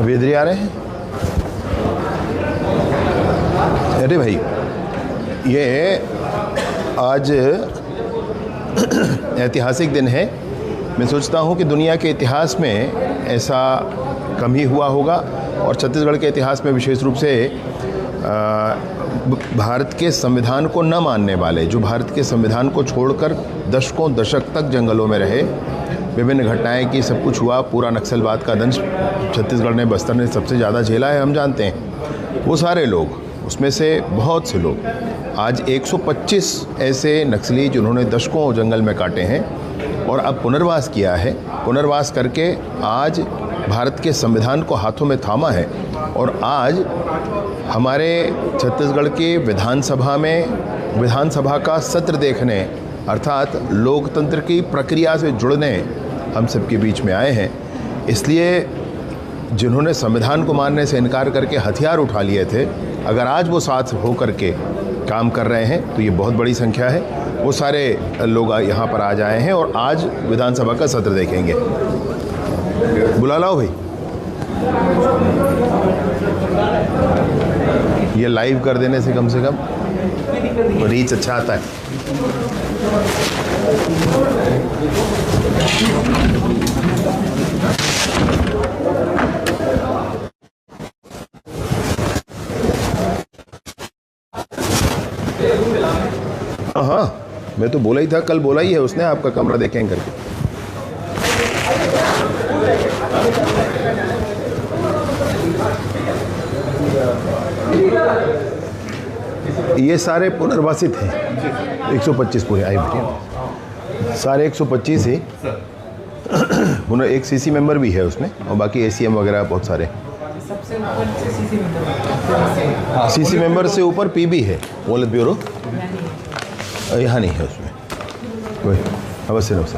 वेदरी आ रहे हैं। अरे भाई, ये आज ऐतिहासिक दिन है। मैं सोचता हूँ कि दुनिया के इतिहास में ऐसा कम ही हुआ होगा, और छत्तीसगढ़ के इतिहास में विशेष रूप से भारत के संविधान को न मानने वाले, जो भारत के संविधान को छोड़कर दशकों दशक तक जंगलों में रहे, विभिन्न घटनाएं की, सब कुछ हुआ, पूरा नक्सलवाद का दंश छत्तीसगढ़ ने, बस्तर ने सबसे ज़्यादा झेला है, हम जानते हैं। वो सारे लोग, उसमें से बहुत से लोग, आज 125 ऐसे नक्सली जिन्होंने दशकों जंगल में काटे हैं और अब पुनर्वास किया है, पुनर्वास करके आज भारत के संविधान को हाथों में थामा है, और आज हमारे छत्तीसगढ़ की विधानसभा का सत्र देखने, अर्थात लोकतंत्र की प्रक्रिया से जुड़ने हम सबके बीच में आए हैं। इसलिए जिन्होंने संविधान को मानने से इनकार करके हथियार उठा लिए थे, अगर आज वो साथ हो करके काम कर रहे हैं तो ये बहुत बड़ी संख्या है। वो सारे लोग यहाँ पर आज आए हैं और आज विधानसभा का सत्र देखेंगे। बुला लाओ भाई, ये लाइव कर देने से कम रीच अच्छा आता है। हाँ, मैं तो बोला ही था, कल बोला ही है उसने, आपका कमरा देखें करके। ये सारे पुनर्वासित हैं, 125 पूरे आए बेटे, सारे 125 ही। एक सीसी मेंबर भी है उसमें, और बाकी एसीएम वगैरह बहुत सारे। सीसी मेंबर से ऊपर पीबी है, वॉलेट ब्यूरो, यहाँ नहीं है उसमें कोई। अवश्य अवश्य,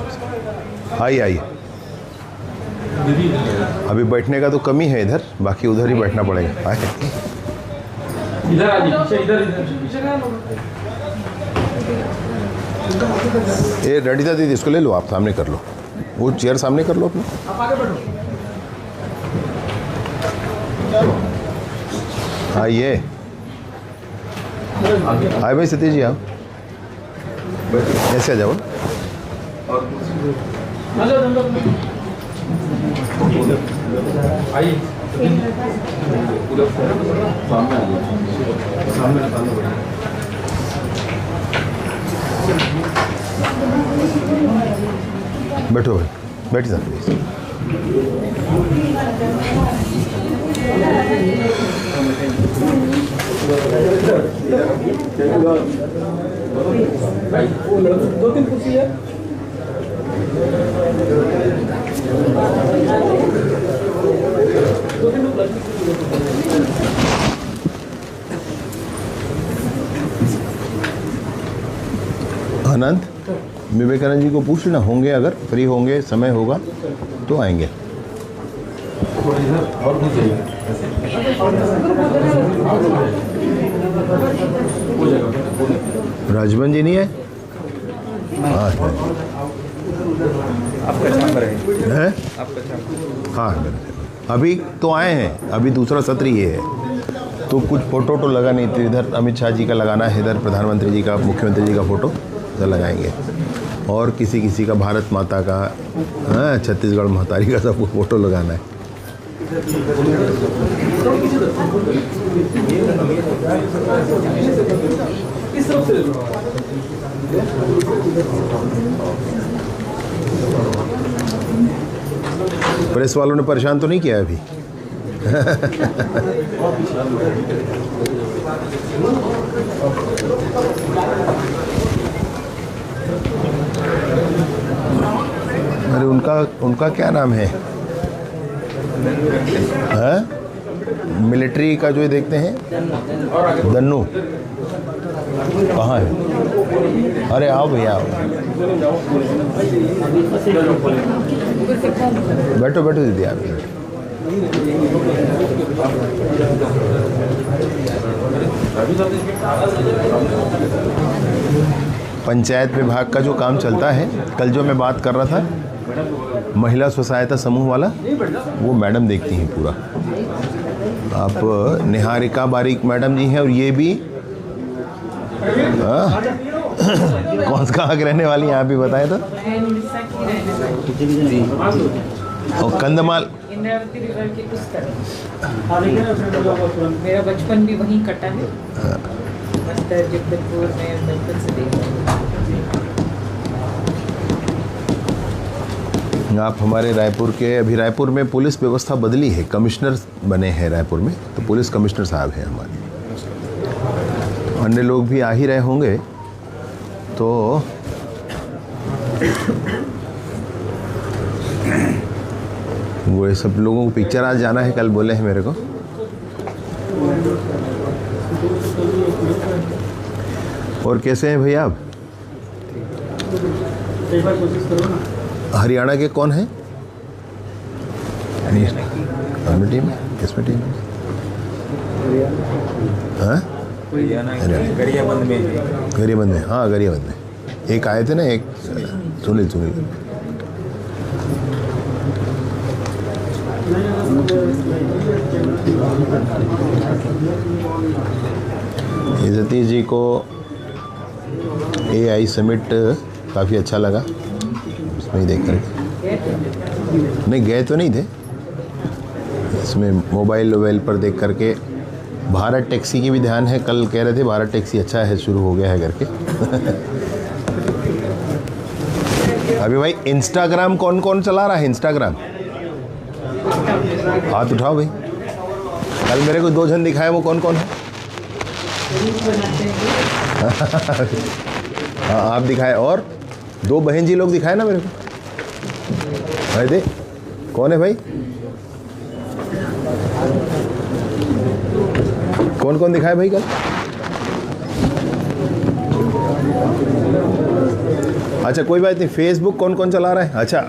आइए। अभी बैठने का तो कमी है इधर, बाकी उधर ही बैठना पड़ेगा। आए ये रडिता दीदी, इसको ले लो, आप सामने कर लो, वो चेयर सामने कर लो अपने। आइए, आए भाई सतीश जी, आप ऐसे आ जाओ। आइए, बैठो भाई, बैठ जा प्लीज। दो-तीन कुर्सी है। आनंद, विवेकानंद जी को पूछ लेना, होंगे, अगर फ्री होंगे, समय होगा तो आएंगे। राजबन जी नहीं है? हाँ, अभी तो आए हैं, अभी दूसरा सत्र ये है, तो कुछ फोटो लगा नहीं थे। इधर अमित शाह जी का लगाना है, इधर प्रधानमंत्री जी का, मुख्यमंत्री जी का फोटो इधर लगाएंगे, और किसी का भारत माता का, हाँ, छत्तीसगढ़ महतारी का सब फोटो लगाना है। प्रेस वालों ने परेशान तो नहीं किया अभी? अरे उनका क्या नाम है? मिलिट्री का जो ये देखते हैं, दन्नू कहाँ है? अरे आओ भैया, आओ, बैठो दीदी, आप पंचायत विभाग का जो काम चलता है, कल जो मैं बात कर रहा था महिला स्व सहायता समूह वाला, वो मैडम देखती हैं पूरा। आप निहारिका बारिक मैडम जी हैं, और ये भी कौन सा कहाँ के रहने वाली हैं आप भी बताएं तो। और कंधमाल इंद्रावती रिवर के उस तरफ मेरा बचपन भी वहीं कटा है। बस्तर जगदलपुर में बचपन से देखा। आप हमारे रायपुर के, अभी रायपुर में पुलिस व्यवस्था बदली है, कमिश्नर बने हैं रायपुर में, तो पुलिस कमिश्नर साहब हैं हमारे। अन्य लोग भी आ ही रहे होंगे, तो वो सब लोगों को पिक्चर आज जाना है, कल बोले हैं मेरे को। और कैसे हैं भैया आप? हरियाणा के कौन हैं? टीम है, किसमें टीम है? हाँ, गरियाबंद में। गरियाबंद में, हाँ गरियाबंद में एक आए थे ना, एक सुनील। सतीश जी को AI समिट काफ़ी अच्छा लगा, उसमें ही देख कर। नहीं गए तो नहीं थे, इसमें मोबाइल पर देख करके। भारत टैक्सी की भी ध्यान है, कल कह रहे थे भारत टैक्सी अच्छा है, शुरू हो गया है करके। अभी भाई इंस्टाग्राम कौन कौन चला रहा है? इंस्टाग्राम हाथ उठाओ भाई। कल मेरे को 2 जन दिखाए, वो कौन कौन है? हाँ आप दिखाए, और 2 बहन जी लोग दिखाए ना मेरे को। भाई दे कौन है भाई? कौन कौन दिखाए भाई कल? अच्छा कोई बात नहीं। फेसबुक कौन कौन चला रहा है? अच्छा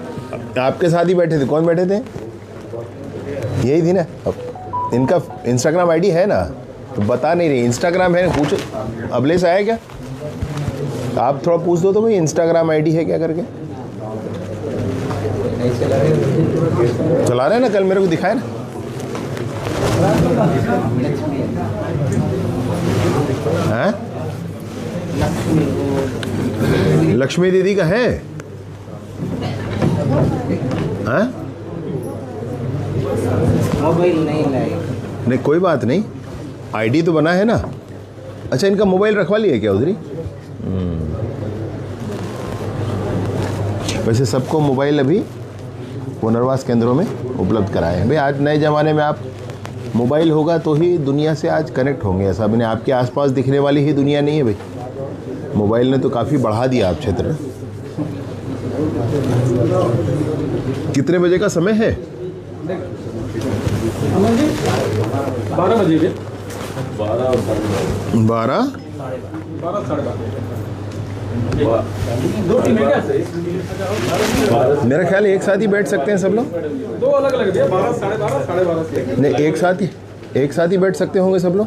आपके साथ ही बैठे थे, कौन बैठे थे? यही थी ना। अब इनका इंस्टाग्राम आईडी है ना, तो बता नहीं रही। इंस्टाग्राम है, पूछो अबले से आया क्या? आप थोड़ा पूछ दो तो भाई इंस्टाग्राम आईडी है क्या करके। चला रहे हैं ना, कल मेरे को दिखाए ना। हैं? लक्ष्मी दीदी का है? हैं? मोबाइल नहीं लाए। नहीं कोई बात नहीं, आईडी तो बना है ना। अच्छा इनका मोबाइल रखवा लिया क्या उधरी? वैसे सबको मोबाइल अभी पुनर्वास केंद्रों में उपलब्ध कराए हैं। भाई आज नए ज़माने में आप मोबाइल होगा तो ही दुनिया से आज कनेक्ट होंगे। ऐसा मैंने आपके आसपास दिखने वाली ही दुनिया नहीं है भाई। मोबाइल ने तो काफ़ी बढ़ा दिया आप क्षेत्र। कितने बजे का समय है? 12 बजे के 12 2 टीमें क्या? मेरा ख्याल है एक साथ ही बैठ सकते हैं सब लोग। 2 अलग अलग दिया, 12, 12:30, 12:30 से। नहीं एक साथ ही बैठ सकते होंगे सब लोग।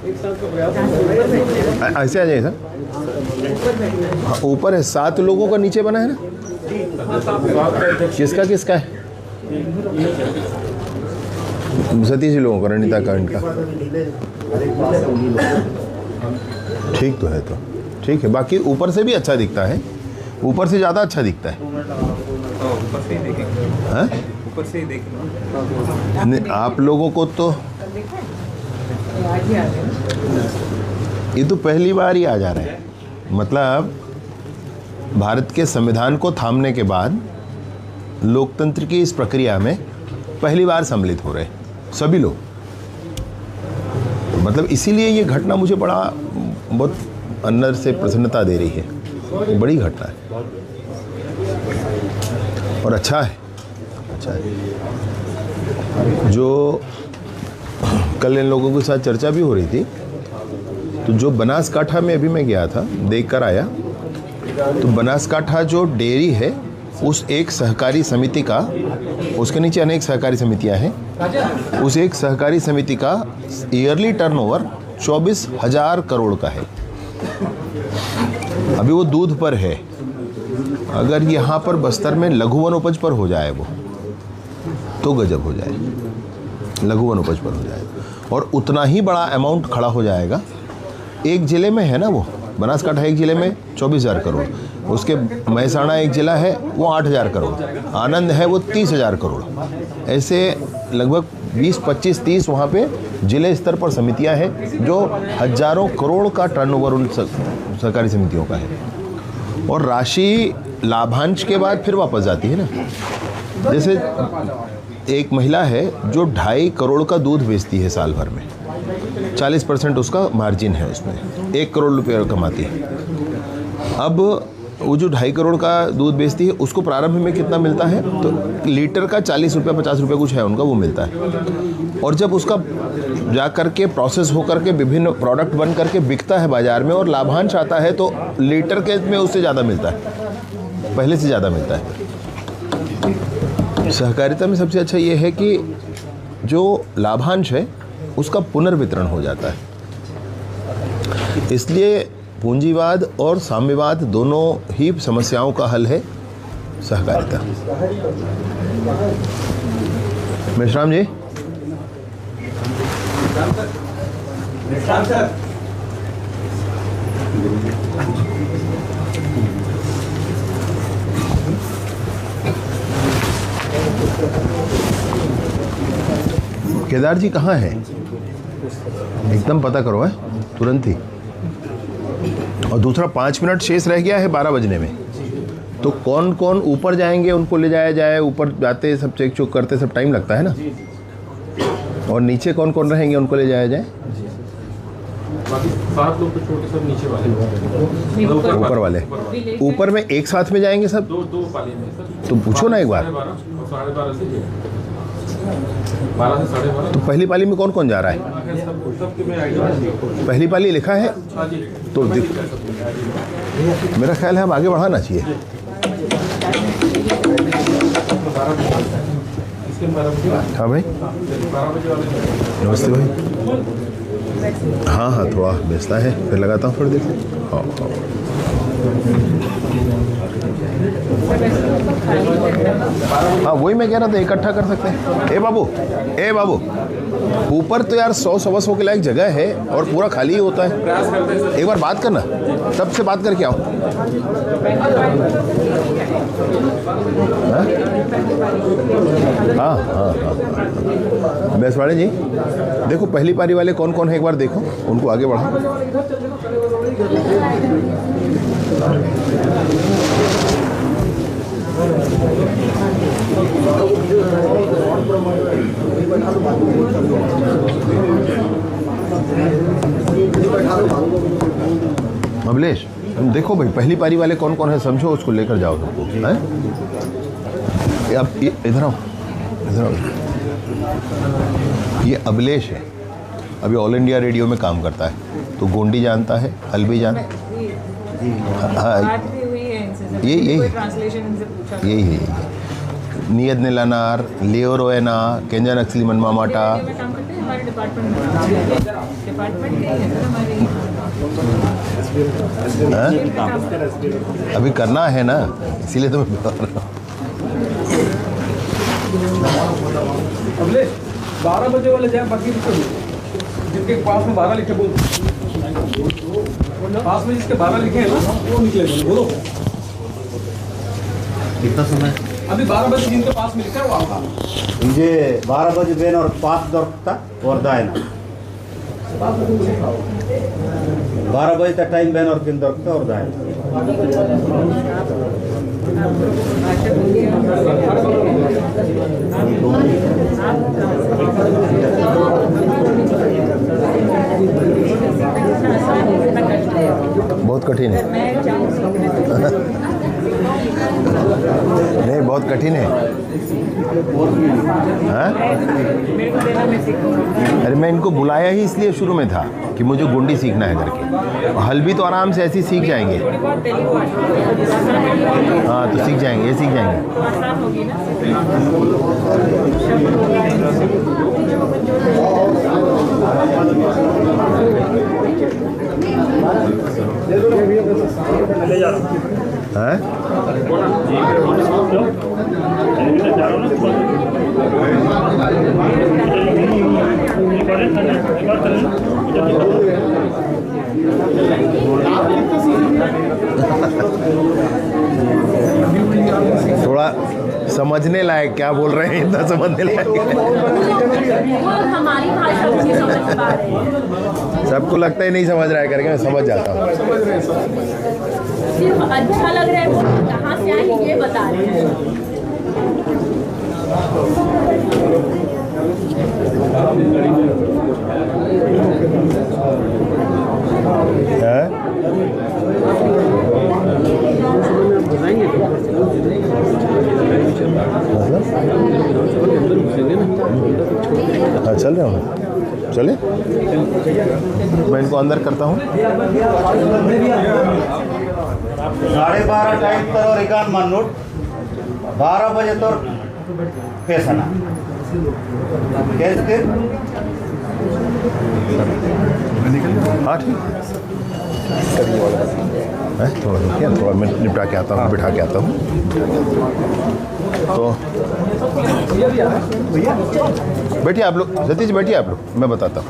एक साथ का प्रयास। ऐसे आ जाइए सर। हाँ ऊपर है, 7 लोगों का नीचे बना है ना। किसका किसका है? सतीश लोगों का, रणनीता का, इनका ठीक तो है, तो ठीक है। बाकी ऊपर से भी अच्छा दिखता है, ऊपर से ज़्यादा अच्छा दिखता है। ऊपर से ही देखेंगे। हाँ ऊपर से ही देखेंगे। नहीं, आप लोगों को तो ये तो पहली बार ही आ जा रहा है। मतलब भारत के संविधान को थामने के बाद लोकतंत्र की इस प्रक्रिया में पहली बार सम्मिलित हो रहे सभी लोग। मतलब इसीलिए ये घटना मुझे बहुत अंदर से प्रसन्नता दे रही है। ये बड़ी घटना है और अच्छा है। जो कल इन लोगों के साथ चर्चा भी हो रही थी, तो जो बनासकाठा में अभी मैं गया था, देख कर आया, तो बनासकाठा जो डेयरी है उस एक सहकारी समिति का, उसके नीचे अनेक सहकारी समितियां हैं, उस एक सहकारी समिति का ईयरली टर्नओवर 24,000 करोड़ का है। अभी वो दूध पर है अगर यहाँ पर बस्तर में लघु वन उपज पर हो जाए वो तो गजब हो जाए, लघु वन उपज पर हो जाए और उतना ही बड़ा अमाउंट खड़ा हो जाएगा। एक ज़िले में है ना, वो बनासकांठा एक ज़िले में 24,000 करोड़, उसके महसाणा एक ज़िला है वो 8,000 करोड़, आनंद है वो 30,000 करोड़, ऐसे लगभग 20, 25, 30 वहाँ पे ज़िले स्तर पर समितियाँ हैं जो हज़ारों करोड़ का टर्नओवर उन सरकारी समितियों का है और राशि लाभांश के बाद फिर वापस जाती है ना। जैसे एक महिला है जो 2.5 करोड़ का दूध बेचती है साल भर में, 40% उसका मार्जिन है, उसमें 1 करोड़ रुपये कमाती है। अब वो जो 2.5 करोड़ का दूध बेचती है उसको प्रारंभ में कितना मिलता है, तो लीटर का 40 रुपये 50 रुपये कुछ है उनका, वो मिलता है। और जब उसका जा कर के प्रोसेस हो कर के विभिन्न प्रोडक्ट बन करके बिकता है बाज़ार में और लाभांश आता है तो लीटर के में उससे ज़्यादा मिलता है, पहले से ज़्यादा मिलता है। सहकारिता में सबसे अच्छा ये है कि जो लाभांश है उसका पुनर्वितरण हो जाता है। इसलिए पूंजीवाद और साम्यवाद दोनों ही समस्याओं का हल है सहकारिता। मेश्राम जी, केदार जी कहाँ हैं? एकदम पता करो है तुरंत ही। और दूसरा 5 मिनट शेष रह गया है 12 बजने में, तो कौन कौन ऊपर जाएंगे उनको ले जाया जाए, ऊपर जाते सब चेक चुक करते सब टाइम लगता है ना, और नीचे कौन कौन रहेंगे उनको ले जाया जाए। बाकी 7 लोग तो छोटे सब नीचे वाले, ऊपर वाले ऊपर में एक साथ में जाएंगे सब, दो पाली में सर। तो पूछो ना एक बार। 12:30 से 12 से 12:30। तो पहली पाली में कौन कौन जा रहा है? सबके में आइडिया, पहली पाली लिखा है तो मेरा ख्याल है हम आगे बढ़ाना चाहिए। हाँ भाई, 12 बजे वाले। नमस्ते भाई। हाँ थोड़ा व्यस्त है, फिर लगाता हूँ थोड़ी देर से। हाँ वही मैं कह रहा था, इकट्ठा कर सकते हैं। ए बाबू ऊपर तो यार 100-125 के लायक जगह है और पूरा खाली ही होता है। एक बार बात करना, सबसे बात करके आओ। हाँ बेसवाड़े जी, देखो पहली पारी वाले कौन कौन है एक बार देखो, उनको आगे बढ़ाओ। अभिलेश तुम देखो भाई पहली पारी वाले कौन कौन है, समझो उसको लेकर जाओ सबको। हैं अब इधर आओ, इधर आओ। ये अभिलेश है, अभी ऑल इंडिया रेडियो में काम करता है, तो गोंडी जानता है, अलवी जानता है। यही है नियत नेलानार, लियो रोएना, केंजा नक्सली मनमा माटा। अभी करना है ना, इसीलिए तो मैं बता रहा हूँ। 12 बजे वाले जाए, बाकी जिनके पास में 12 लिखे, बोल पास में जिसके 12 लिखे हैं ना वो निकले, बोलो कितना समय? अभी 12 बजे जिनके पास में लिखा है वो आपका। मुझे 12 बजे बेन और पास दौड़ता और दायना 12 बजे तक टाइम बेन और पिन दौड़ता और दायना। बहुत कठिन है। नहीं बहुत कठिन है। हाँ? अरे मैं इनको बुलाया ही इसलिए शुरू में था कि मुझे गुंडी सीखना है करके, हल्बी तो आराम से ऐसे ही सीख जाएंगे। हाँ तो सीख जाएंगे, ये सीख जाएंगे। हाँ? थोड़ा समझने लायक, क्या बोल रहे हैं इतना समझने लायक? हमारी भाषा भी नहीं समझ पा रहे हैं। सबको लगता ही नहीं समझ रहा है करके मैं समझ जाता हूँ। सिर्फ अच्छा लग रहा है, वो कहाँ से आए ये बता रहे हैं। हाँ चल रहे हो, चले मैं इनको अंदर करता हूँ। 12:30 टाइम तर और इकान मानूट 12 बजे तो पेशना कैसे हाँ ठीक है, थोड़ा रुकिए, थोड़ा मैं निपटा के आता हूँ, बिठा के आता हूँ। तो बैठिए आप लोग, सतीश बैठिए आप लोग, मैं बताता हूँ।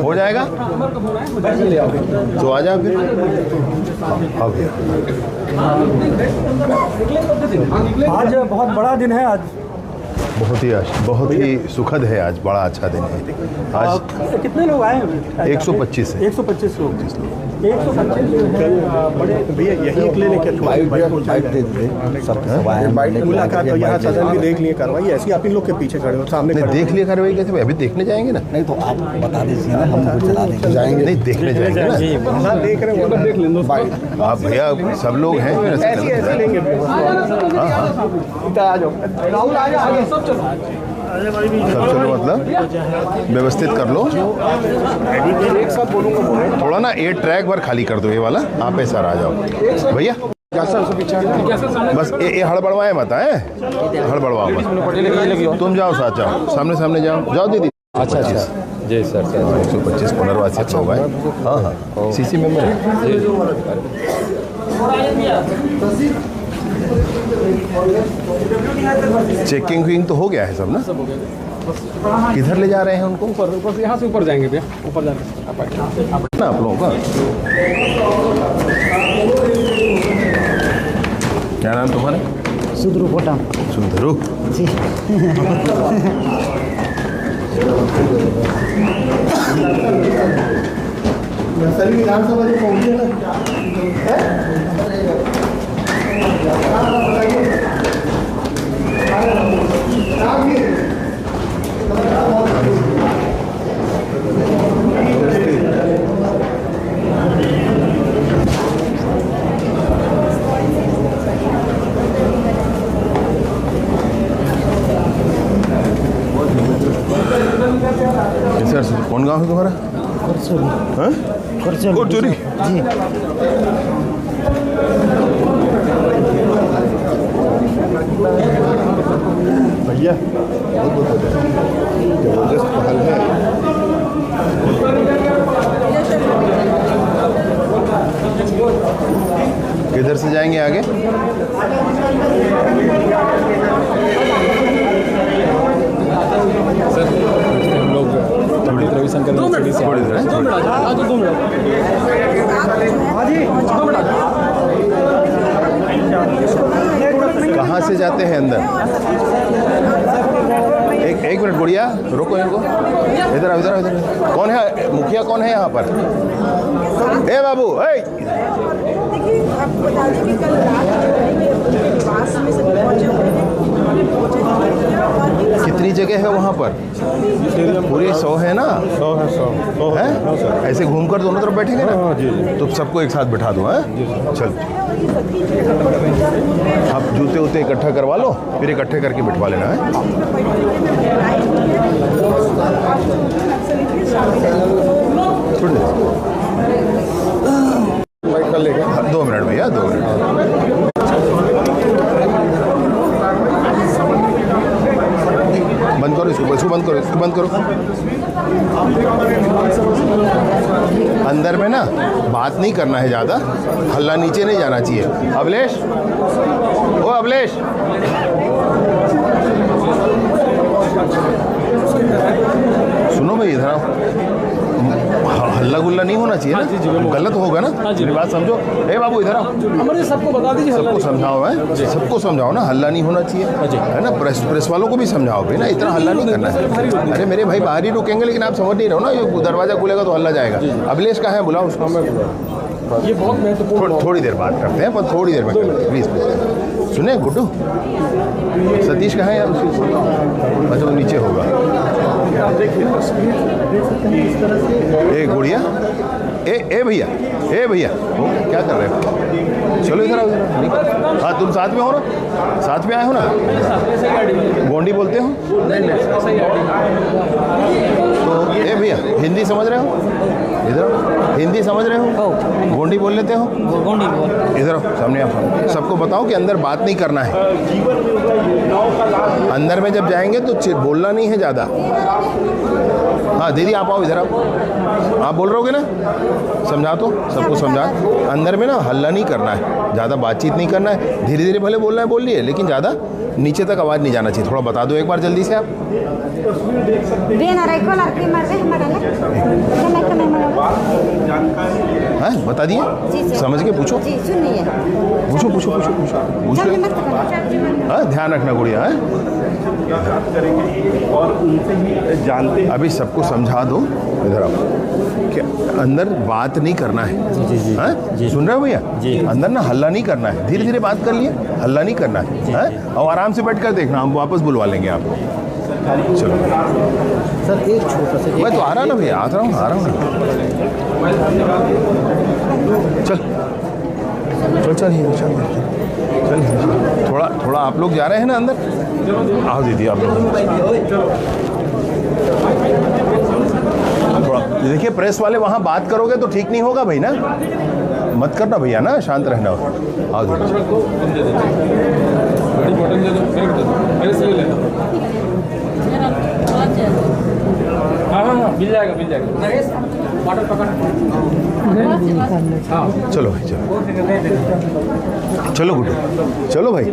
हो जाएगा तो आ जाओ फिर। आज बहुत बड़ा दिन है। आज बहुत ही सुखद है। आज बड़ा अच्छा दिन है। आज कितने लोग आए हैं? 125 है। 125 लोग। 125 बड़े भैया यही क्लिनिक है। मुलाकात तो यहाँ सदन भी देख लिए कार्रवाई, ऐसी आप इन लोग के पीछे खड़े हो, सामने नहीं देख लिया कार्रवाई कैसे? अभी देखने जाएंगे ना। नहीं तो आप बता दीजिए ना, हम चला देंगे। जाएंगे नहीं, देखने जाएंगे ना। हाँ देख रहे हो, देख लेंगे आप भैया सब लोग हैं, फिर ऐसे ऐसे लेंगे। राहुल आ जाओ आगे, सब चलो मतलब व्यवस्थित कर लो। एक साथ बोलूँगा। थोड़ा ना ये ट्रैक बार खाली कर दो, ये वाला आप ऐसा आ जाओ भैया। बस ये हड़बड़वाए मत है, हड़बड़वाओ मत। तुम जाओ साथ, जाओ सामने सामने जाओ दीदी। अच्छा जी सर। 125 पुनर्वासित लोग हैं। हाँ हाँ सीसी मेंबर है। चेकिंग विंग तो हो गया है सब ना? सब हो गया। किधर ले जा रहे हैं उनको? ऊपर यहाँ से ऊपर जाएंगे भैया, ऊपर जाएंगे ना आप लोगों का क्या नाम तुम्हारा? सुधरू पोटा। सुधरू जी। सर विधानसभा जो पहुँचे ना, सर कौन गांव है तुम्हारा? कोरचोरी जी। भैया जबरदस्त पहल है। किधर से जाएंगे आगे? सर हम लोग थोड़ी रविशंकर कहाँ से जाते हैं अंदर? एक मिनट गुड़िया, रोको इनको। इधर इधर इधर। कौन है मुखिया? कौन है यहाँ पर? ए बाबू, आपको बता दें कि कल रात पास में सभी पहुंचे हुए हैं। कितनी जगह है वहाँ पर? पूरे 100 है ना? 100 है, 100 है। ऐसे घूमकर दोनों तरफ बैठेंगे ना? तो सबको एक साथ बिठा दो। हैं चल, आप जूते उते इकट्ठा करवा लो, फिर इकट्ठे करके बिठवा लेना है। कर लेगा 2 मिनट भैया, 2 मिनट। बंद करो इसको, बंद करो, इसको बंद करो। अंदर में ना बात नहीं करना है ज़्यादा, हल्ला नीचे नहीं जाना चाहिए। अभिलेश, ओ अभिलेश, नहीं होना चाहिए ना, गलत होगा ना, मेरी बात समझो। ए बाबू इधर आओ, हमारे सबको बता दीजिए, सबको समझाओ है, सबको समझाओ ना, हल्ला नहीं होना चाहिए, है ना। प्रेस वालों को भी समझाओ भाई ना, इतना हल्ला नहीं करना है। अरे मेरे भाई बाहर ही रुकेंगे, लेकिन आप समझ नहीं रहे हो ना, ये दरवाजा खुलेगा तो हल्ला जाएगा। अभिलेष कहाँ है, बुलाओ उसको। ये बहुत महत्वपूर्ण। थोड़ी देर बात करते हैं, पर थोड़ी देर में प्लीज। सुने गुड्डू, सतीश कहाँ है यार? अच्छा वो नीचे होगा। ए गुड़िया, ए भैया, ए भैया, क्या कर रहे हो? चलो इधर आओ। हाँ तुम साथ में हो ना, साथ में आए हो ना, गोंडी बोलते हो तो। ए भैया हिंदी समझ रहे हो? इधर हिंदी समझ रहे हो? गोंडी बोल लेते हो? गोंडी बोल। इधर सामने आप सबको बताओ कि अंदर बात नहीं करना है। अंदर में जब जाएंगे तो बोलना नहीं है ज़्यादा। हाँ दीदी आप आओ, इधर आओ। आप बोल रहे होगे ना, समझा तो सबको समझा। अंदर में ना हल्ला नहीं करना है, ज़्यादा बातचीत नहीं करना है, धीरे धीरे भले बोलना है बोलिए, लेकिन ज़्यादा नीचे तक आवाज़ नहीं जाना चाहिए। थोड़ा बता दो एक बार जल्दी से आप। हाँ बता दिए, समझ के पूछो, पूछो पूछो पूछो पूछो पूछ लो। हाँ ध्यान रखना गुड़िया है, और उनसे ही जानते। अभी सबको समझा दो। इधर आओ, क्या अंदर बात नहीं करना है। हाँ सुन रहे हो भैया? अंदर ना हल्ला नहीं करना है, धीरे धीरे बात कर लिए, हल्ला नहीं करना है। और आराम से बैठ कर देखना, हम वापस बुलवा लेंगे आपको। चलो सर एक छोटा सा, मैं तो आ रहा ना भैया, आ रहा हूँ ना। चल चल चल चल चल, थोड़ा थोड़ा आप लोग जा रहे हैं ना अंदर, आओ दीदी आप लोग थोड़ा। देखिए प्रेस वाले वहाँ बात करोगे तो ठीक नहीं होगा भाई ना, मत करना भैया ना, शांत रहना। आओ दीदी। हाँ हाँ हाँ मिल जाएगा, मिल जाएगा। वाटर पकड़। हाँ चलो भाई चलो, चलो गुड्डू चलो भाई।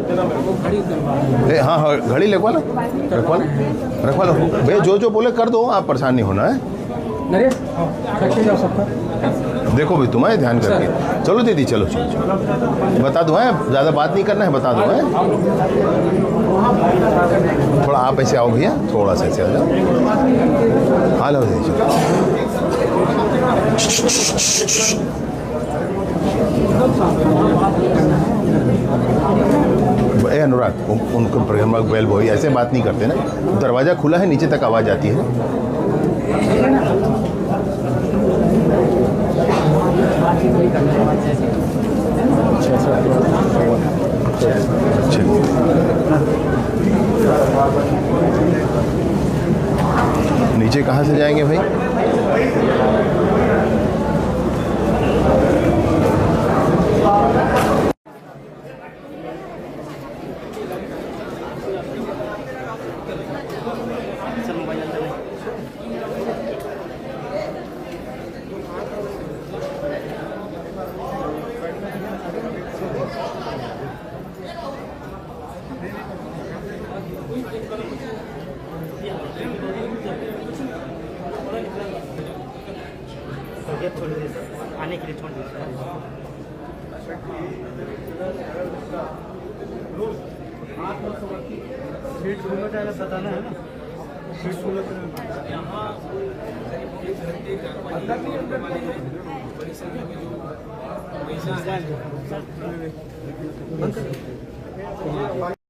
हाँ हाँ घड़ी लगवा लो, रखवा लो भैया, जो बोले कर दो, आप परेशान नहीं होना है। देखो भाई तुम्हारे ध्यान करके। चलो दीदी चलो चलो चलो, बता दो है, ज़्यादा बात नहीं करना है, बता दो है। थोड़ा आप ऐसे आओ भैया, थोड़ा सा ऐसे आ जाओ। हाँ लो दीदी चलो। ए अनुराग, उनको प्रेम बेल बॉय ऐसे बात नहीं करते ना, दरवाज़ा खुला है, नीचे तक आवाज़ आती है। नीचे कहाँ से जाएंगे भाई? आने के लिए छोड़ दीजिए। सीट सुनना चाहिए, बताना है ना, सीट सुनना।